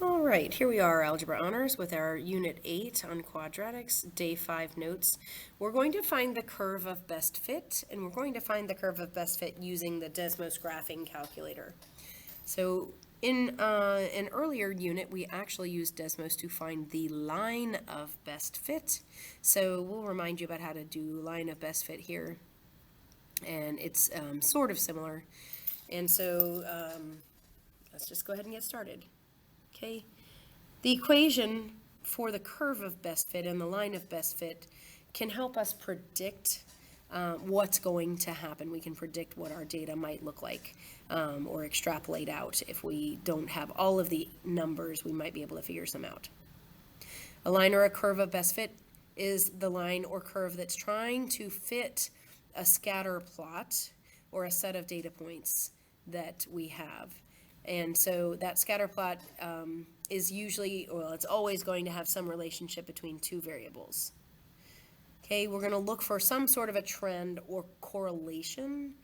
All right, here we are, Algebra Honors, with our Unit 8 on quadratics, Day 5 notes. We're going to find the curve of best fit, and we're going to find the curve of best fit using the Desmos graphing calculator. So in an earlier unit, we actually used Desmos to find the line of best fit. So we'll remind you about how to do line of best fit here, and it's sort of similar. And so let's just go ahead and get started. Okay, the equation for the curve of best fit and the line of best fit can help us predict what's going to happen. We can predict what our data might look like or extrapolate out. If we don't have all of the numbers, we might be able to figure some out. A line or a curve of best fit is the line or curve that's trying to fit a scatter plot or a set of data points that we have. And so that scatter plot is usually, well, it's always going to have some relationship between two variables. Okay, we're going to look for some sort of a trend or correlation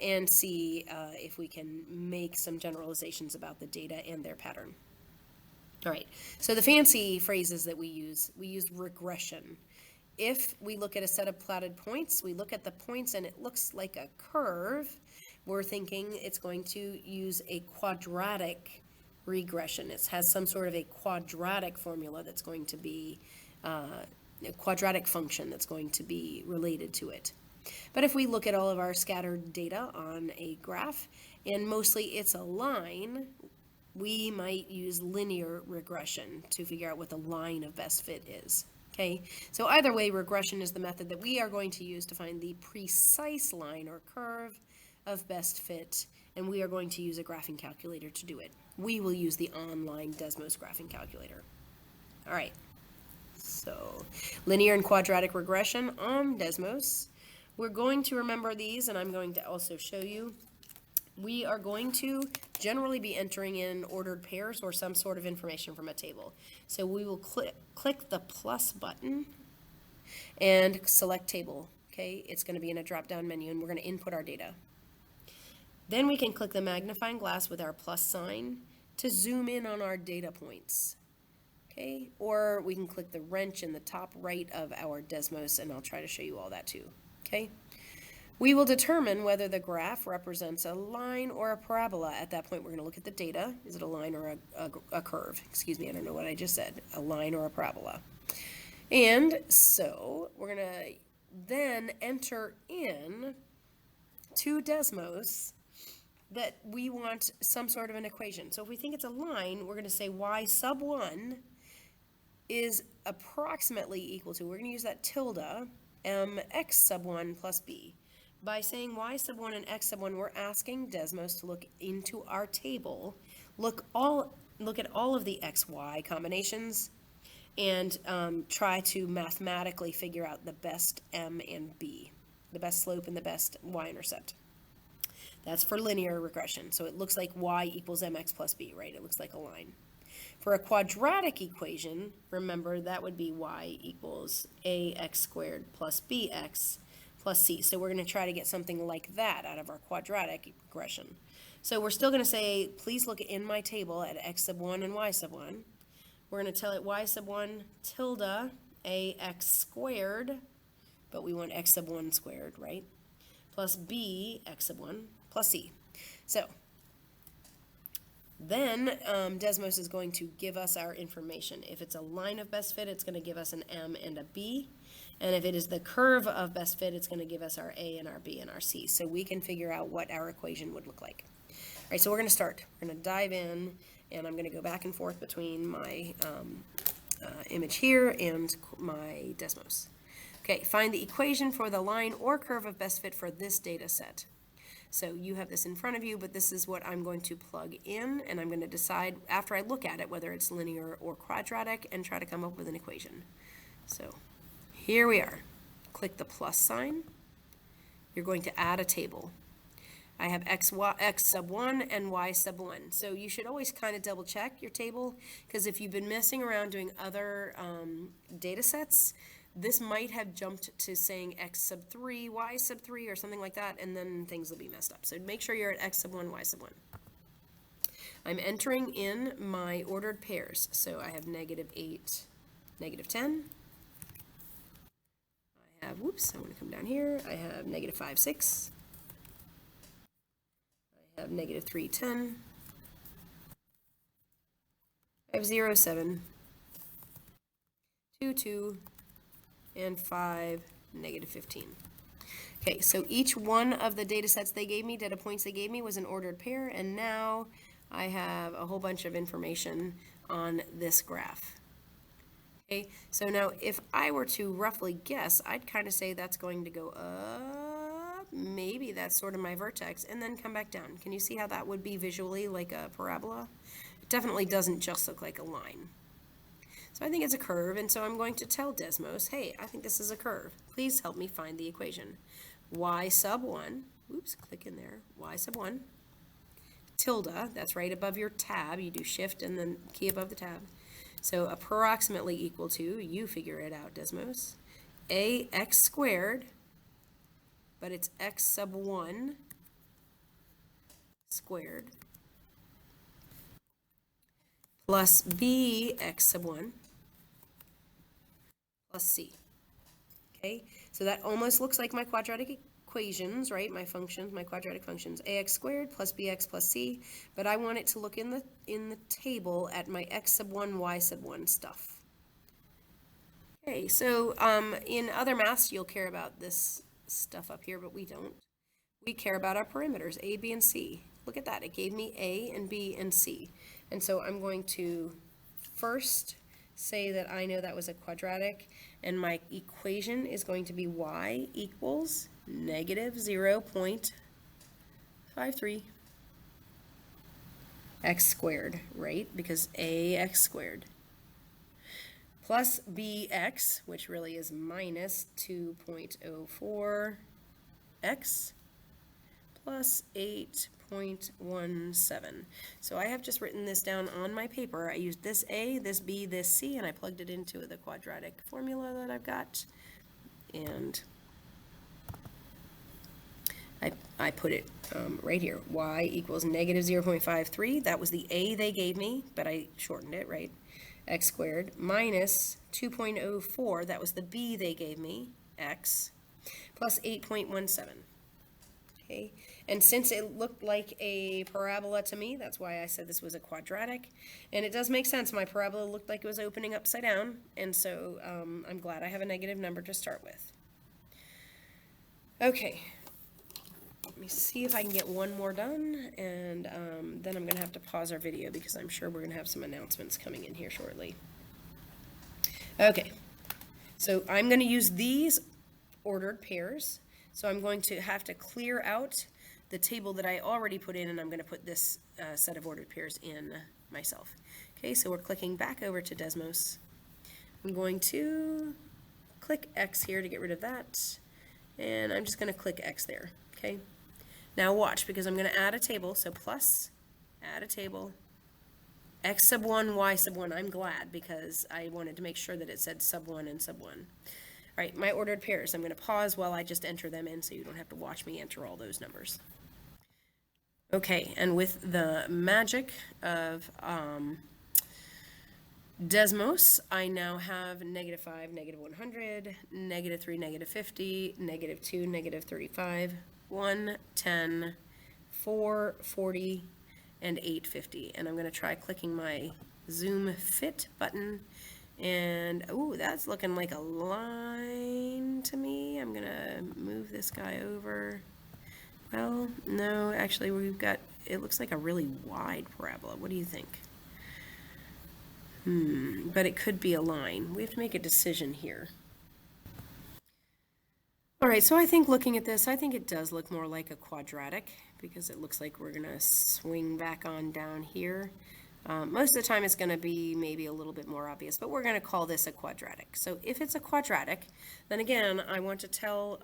and see if we can make some generalizations about the data and their pattern. All right, so the fancy phrases that we use regression. If we look at a set of plotted points, we look at the points and it looks like a curve, we're thinking it's going to use a quadratic regression. It has some sort of a quadratic formula that's going to be, a quadratic function that's going to be related to it. But if we look at all of our scattered data on a graph, and mostly it's a line, we might use linear regression to figure out what the line of best fit is. Okay, so either way, regression is the method that we are going to use to find the precise line or curve of best fit, and we are going to use a graphing calculator to do it. We will use the online Desmos graphing calculator. All right, so linear and quadratic regression on Desmos. We're going to remember these, and I'm going to also show you. We are going to generally be entering in ordered pairs or some sort of information from a table. So we will click the plus button and select table. Okay, it's going to be in a drop-down menu, and we're going to input our data. Then we can click the magnifying glass with our plus sign to zoom in on our data points. Okay, or we can click the wrench in the top right of our Desmos, and I'll try to show you all that too. Okay. We will determine whether the graph represents a line or a parabola. At that point, we're going to look at the data. Is it a line or a curve? Excuse me, I don't know what I just said. A line or a parabola. And so we're going to then enter in to Desmos that we want some sort of an equation. So if we think it's a line, we're going to say y sub 1 is approximately equal to, we're going to use that tilde, mx sub 1 plus b. By saying y sub 1 and x sub 1, we're asking Desmos to look into our table, look at all of the x, y combinations, and try to mathematically figure out the best m and b, the best slope and the best y-intercept. That's for linear regression. So it looks like y equals mx plus b, right? It looks like a line. For a quadratic equation, remember that would be y equals ax squared plus bx plus c. So we're going to try to get something like that out of our quadratic regression. So we're still going to say, please look in my table at x sub 1 and y sub 1. We're going to tell it y sub 1 tilde ax squared, but we want x sub 1 squared, right? Plus b x sub 1 plus c. So then Desmos is going to give us our information. If it's a line of best fit, it's going to give us an m and a b. And if it is the curve of best fit, it's going to give us our a and our b and our c. So we can figure out what our equation would look like. All right, so we're going to start. We're going to dive in, and I'm going to go back and forth between my image here and my Desmos. Okay, find the equation for the line or curve of best fit for this data set. So you have this in front of you, but this is what I'm going to plug in, and I'm going to decide after I look at it whether it's linear or quadratic and try to come up with an equation. So here we are. Click the plus sign. You're going to add a table. I have x sub 1 and y sub 1. So you should always kind of double check your table, because if you've been messing around doing other data sets, this might have jumped to saying x sub 3, y sub 3, or something like that, and then things will be messed up. So make sure you're at x sub 1, y sub 1. I'm entering in my ordered pairs. So I have -8, -10. I have, whoops, I want to come down here. I have -5, 6. I have -3, 10. I have 0, 7, 2, 2, and 5, -15. Okay, so each one of the data sets they gave me, data points they gave me, was an ordered pair, and now I have a whole bunch of information on this graph. Okay, so now if I were to roughly guess, I'd kind of say that's going to go up, maybe that's sort of my vertex, and then come back down. Can you see how that would be visually like a parabola? It definitely doesn't just look like a line. So I think it's a curve, and so I'm going to tell Desmos, hey, I think this is a curve. Please help me find the equation. Y sub 1, oops, click in there, Y sub 1, tilde, that's right above your tab, you do shift and then key above the tab. So approximately equal to, you figure it out, Desmos, ax squared, but it's x sub 1 squared, plus bx sub 1 plus c. Okay, so that almost looks like my quadratic equations, right? My functions, my quadratic functions, ax squared plus bx plus c, but I want it to look in the table at my x sub 1, y sub 1 stuff. Okay, so in other maths, you'll care about this stuff up here, but we don't. We care about our perimeters, a, b, and c. Look at that, it gave me a and b and c. And so I'm going to first say that I know that was a quadratic, and my equation is going to be y equals -0.53 x squared, right? Because ax squared plus bx, which really is minus 2.04 x plus 8.17. So I have just written this down on my paper. I used this A, this B, this C, and I plugged it into the quadratic formula that I've got. And I put it right here. Y equals -0.53. That was the A they gave me, but I shortened it, right? X squared minus 2.04. That was the B they gave me, X, plus 8.17. Okay, and since it looked like a parabola to me, that's why I said this was a quadratic, and it does make sense. My parabola looked like it was opening upside down, and so I'm glad I have a negative number to start with. Okay, let me see if I can get one more done, and then I'm going to have to pause our video because I'm sure we're going to have some announcements coming in here shortly. Okay, so I'm going to use these ordered pairs. So I'm going to have to clear out the table that I already put in, and I'm going to put this set of ordered pairs in myself. Okay, so we're clicking back over to Desmos. I'm going to click X here to get rid of that, and I'm just going to click X there. Okay, now watch, because I'm going to add a table. So plus, add a table, X sub 1, Y sub 1. I'm glad, because I wanted to make sure that it said sub 1 and sub 1. All right, my ordered pairs. I'm going to pause while I just enter them in so you don't have to watch me enter all those numbers. Okay, and with the magic of Desmos, I now have -5, -100, -3, -50, -2, -35, 1, 10, 4, 40, and 850. And I'm going to try clicking my Zoom Fit button. And, ooh, that's looking like a line to me. I'm going to move this guy over. Well, no, actually, we've got, it looks like a really wide parabola. What do you think? But it could be a line. We have to make a decision here. All right, so I think looking at this, I think it does look more like a quadratic, because it looks like we're going to swing back on down here. Most of the time it's going to be maybe a little bit more obvious, but we're going to call this a quadratic. So if it's a quadratic, then again, I want to tell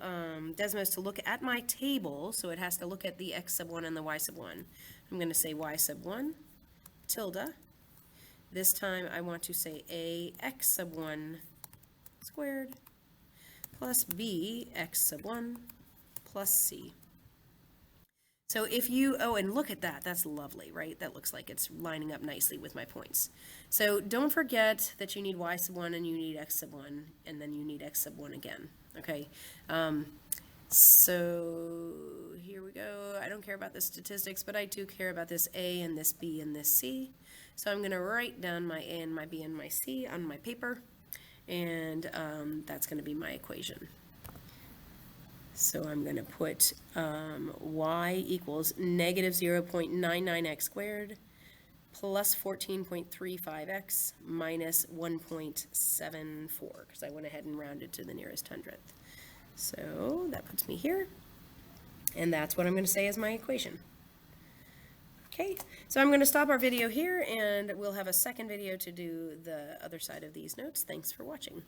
Desmos to look at my table, so it has to look at the x sub 1 and the y sub 1. I'm going to say y sub 1, tilde. This time I want to say a x sub 1 squared plus b x sub 1 plus c. So if you, oh, and look at that, that's lovely, right? That looks like it's lining up nicely with my points. So don't forget that you need y sub 1 and you need x sub 1, and then you need x sub 1 again, okay? So here we go. I don't care about the statistics, but I do care about this a and this b and this c. So I'm going to write down my a and my b and my c on my paper, and that's going to be my equation. So I'm going to put y equals negative 0.99x squared plus 14.35x minus 1.74, because I went ahead and rounded to the nearest hundredth. So that puts me here, and that's what I'm going to say is my equation. Okay, so I'm going to stop our video here, and we'll have a second video to do the other side of these notes. Thanks for watching.